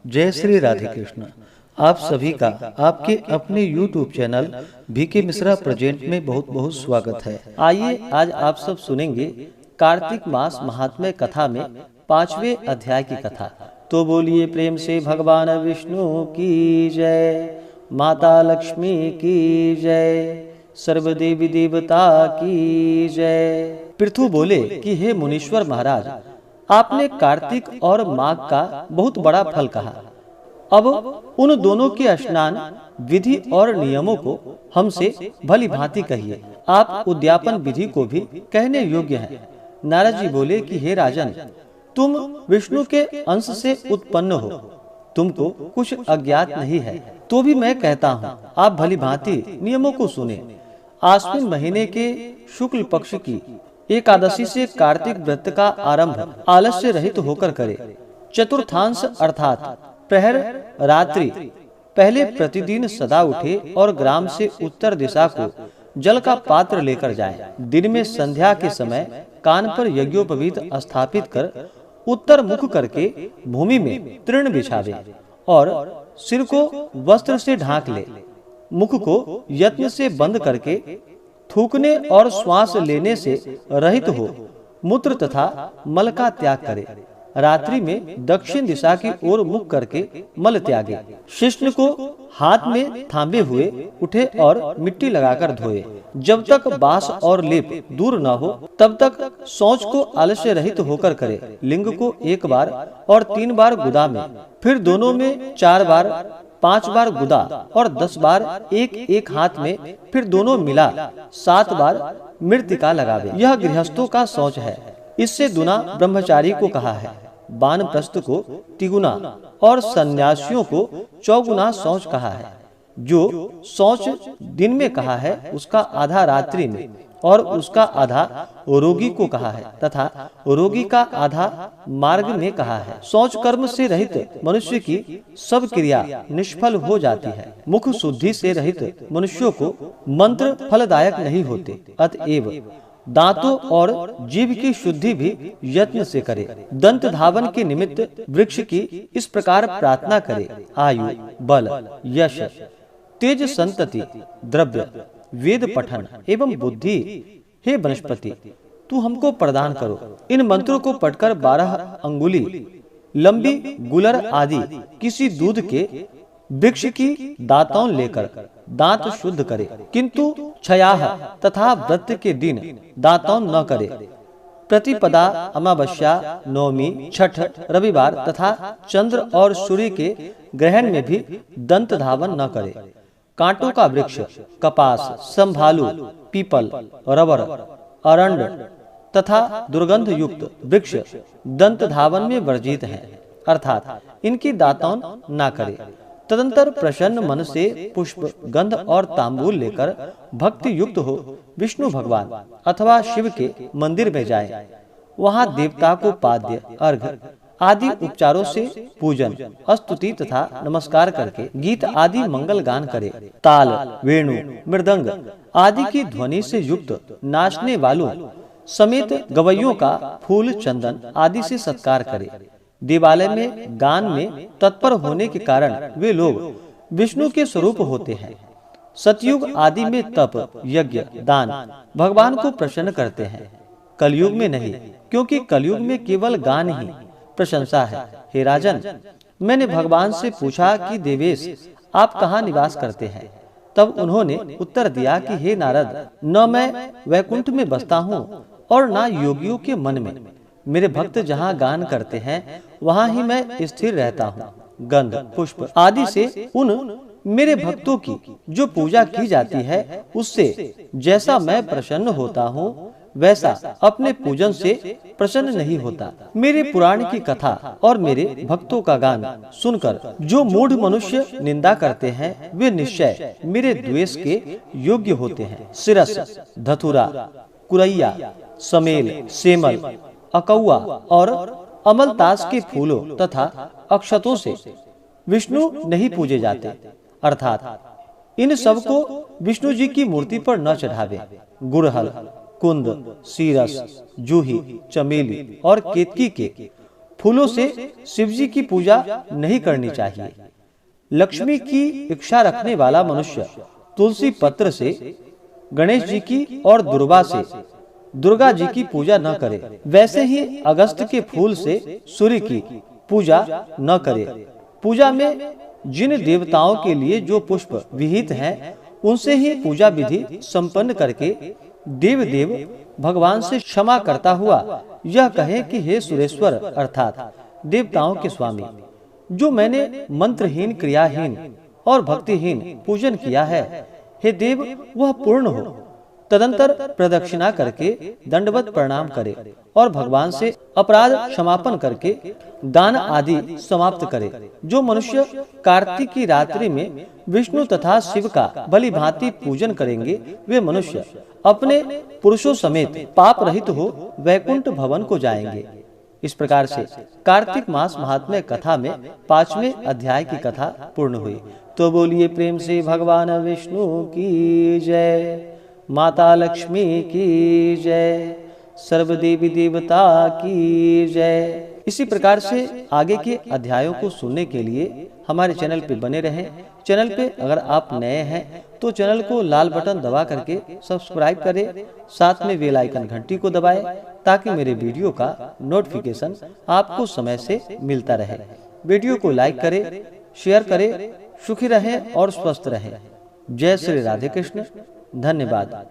जय श्री राधे कृष्ण। आप सभी का आपके अपने YouTube channel VK Mishra present में बहुत बहुत स्वागत है। आइए आज आप सब सुनेंगे कार्तिक मास महात्म्य कथा में 5वें अध्याय की कथा। तो बोलिए प्रेम से भगवान विष्णु की जय, माता लक्ष्मी की जय, सर्व देवी देवता की जय। पृथु बोले कि हे मुनीश्वर महाराज, आपने कार्तिक और माघ का बहुत बड़ा फल कहा। अब उन दोनों के स्नान विधि और नियमों को हमसे भली भांति कहिए। आप उद्यापन विधि को भी कहने योग्य हैं। नारद जी बोले कि हे राजन, तुम विष्णु के अंश से उत्पन्न हो, तुमको कुछ अज्ञात नहीं है, तो भी मैं कहता हूँ, आप भली भांति नियमों को सुने। आश्विन महीने के शुक्ल पक्ष की एकादशी से कार्तिक व्रत का आरंभ आलस्य रहित होकर करे। चतुर्थांश अर्थात प्रहर रात्रि पहले प्रतिदिन सदा उठे और ग्राम से उत्तर दिशा को जल का पात्र लेकर जाए। दिन में संध्या के समय कान पर यज्ञोपवीत स्थापित कर उत्तर मुख करके भूमि में तृण बिछावे और सिर को वस्त्र से ढांक ले। मुख को यत्न से बंद करके थूकने और श्वास लेने से रहित हो मूत्र तथा मल का त्याग करे। रात्रि में दक्षिण दिशा की ओर मुख करके मल त्यागे। शिष्ण को हाथ में थामे हुए उठे और मिट्टी लगाकर धोए। जब तक बास और लेप दूर न हो तब तक शौच को आलस्य रहित होकर करे। लिंग को 1 बार और 3 बार गुदा में, फिर दोनों में 4 बार, 5 बार गुदा और 10 बार एक एक हाथ में, फिर दोनों मिला 7 बार मृत्तिका लगावे। यह गृहस्थों का शौच है। इससे दुना ब्रह्मचारी को कहा है, वानप्रस्थ को तिगुना और सन्यासियों को चौगुना शौच कहा है। जो शौच दिन में कहा है उसका आधा रात्रि में और उसका आधा रोगी को कहा है तथा रोगी का आधा मार्ग में कहा है। शौच कर्म से रहित मनुष्य की सब क्रिया निष्फल हो जाती है। मुख शुद्धि से रहित मनुष्यों को मंत्र फलदायक नहीं होते। अतएव दांतों और जीभ की शुद्धि भी यत्न से करे। दंत धावन के निमित्त वृक्ष की इस प्रकार प्रार्थना करे, आयु, बल, यश, तेज, संतति, द्रव्य, वेद पठन एवं बुद्धि, हे वनस्पति तू हमको प्रदान करो। इन मंत्रों को पढ़कर 12 अंगुली लंबी गुलर आदि किसी दूध के वृक्ष की दांतों लेकर दांत शुद्ध करे, किंतु क्षयाह तथा व्रत के दिन दांतों न करे। प्रतिपदा, अमावस्या, नवमी, छठ, रविवार तथा चंद्र और सूर्य के ग्रहण में भी दंत धावन न करे। कांटों का वृक्ष कपास, संभालू, पीपल, रबर, अरंड तथा दुर्गंध युक्त वृक्ष दंत धावन में वर्जित हैं, अर्थात इनकी दातौन ना करे। तदंतर प्रसन्न मन से पुष्प, गंध और तांबूल लेकर भक्ति युक्त हो विष्णु भगवान अथवा शिव के मंदिर में जाए। वहां देवता को पाद्य, अर्घ्य आदि उपचारों से पूजन, स्तुति तथा नमस्कार करके गीत आदि मंगल गान करे। ताल, वेणु, मृदंग आदि की ध्वनि से युक्त नाचने वालों समेत गवैयों का फूल, चंदन आदि से सत्कार करे। देवालय में गान में तत्पर होने के कारण वे लोग विष्णु के स्वरूप होते हैं। सतयुग आदि में तप, यज्ञ, दान भगवान को प्रसन्न करते हैं। कलयुग में नहीं, क्योंकि कलयुग में केवल गान ही प्रशंसा है। हे राजन, मैंने भगवान से पूछा कि देवेश आप कहाँ निवास करते हैं? तब उन्होंने उत्तर दिया कि हे नारद, न मैं वैकुंठ में बसता हूँ और न योगियों के मन में। मेरे भक्त जहाँ गान करते हैं वहाँ ही मैं स्थिर रहता हूँ। गंध, पुष्प आदि से उन मेरे भक्तों की जो पूजा की जाती है उससे जैसा मैं प्रसन्न होता हूँ वैसा अपने पूजन से प्रसन्न नहीं होता। मेरे पुराण की कथा और मेरे भक्तों का गान सुनकर जो मूढ़ मनुष्य निंदा करते हैं वे निश्चय मेरे द्वेष के योग्य होते हैं। सिरस, धतुरा, कुरैया, समेल, सेमल, अकौआ और अमलतास के फूलों तथा अक्षतों से विष्णु नहीं पूजे जाते, अर्थात इन सब को विष्णु जी की मूर्ति पर न चढ़ावे। गुड़हल, कुंद, सीरस, जूही, चमेली और केतकी के फूलों से शिव जी की पूजा नहीं करनी चाहिए। लक्ष्मी की इच्छा रखने वाला मनुष्य तुलसी पत्र से गणेश जी की और दुर्वा से दुर्गा जी की पूजा न करे। वैसे ही अगस्त के फूल से सूर्य की पूजा न करे। पूजा में जिन देवताओं के लिए जो पुष्प विहित हैं, उनसे ही पूजा विधि संपन्न करके देव देव भगवान से क्षमा करता हुआ यह कहे कि हे सुरेश्वर अर्थात देवताओं के स्वामी, जो मैंने मंत्रहीन, क्रियाहीन और भक्तिहीन पूजन किया है, हे देव वह पूर्ण हो। तदंतर प्रदक्षिणा करके दंडवत प्रणाम करे और भगवान से अपराध क्षमापन करके दान आदि समाप्त करे। जो मनुष्य कार्तिक की रात्रि में विष्णु तथा शिव का भली भांति पूजन करेंगे, वे मनुष्य अपने पुरुषों समेत पाप रहित हो वैकुंठ भवन को जाएंगे। इस प्रकार से कार्तिक मास महात्म्य कथा में 5वें अध्याय की कथा पूर्ण हुई। तो बोलिए प्रेम से भगवान विष्णु की जय, माता लक्ष्मी की जय, सर्व देवी देवता की जय। इसी प्रकार से आगे के अध्यायों को सुनने के लिए हमारे चैनल पे बने रहें। चैनल पे अगर आप नए हैं तो चैनल को लाल बटन दबा करके सब्सक्राइब करें, साथ में बेल आइकन घंटी को दबाएं ताकि मेरे वीडियो का नोटिफिकेशन आपको समय से मिलता रहे। वीडियो को लाइक करें, शेयर करें। सुखी रहें और स्वस्थ रहें। जय श्री राधे कृष्ण। धन्यवाद।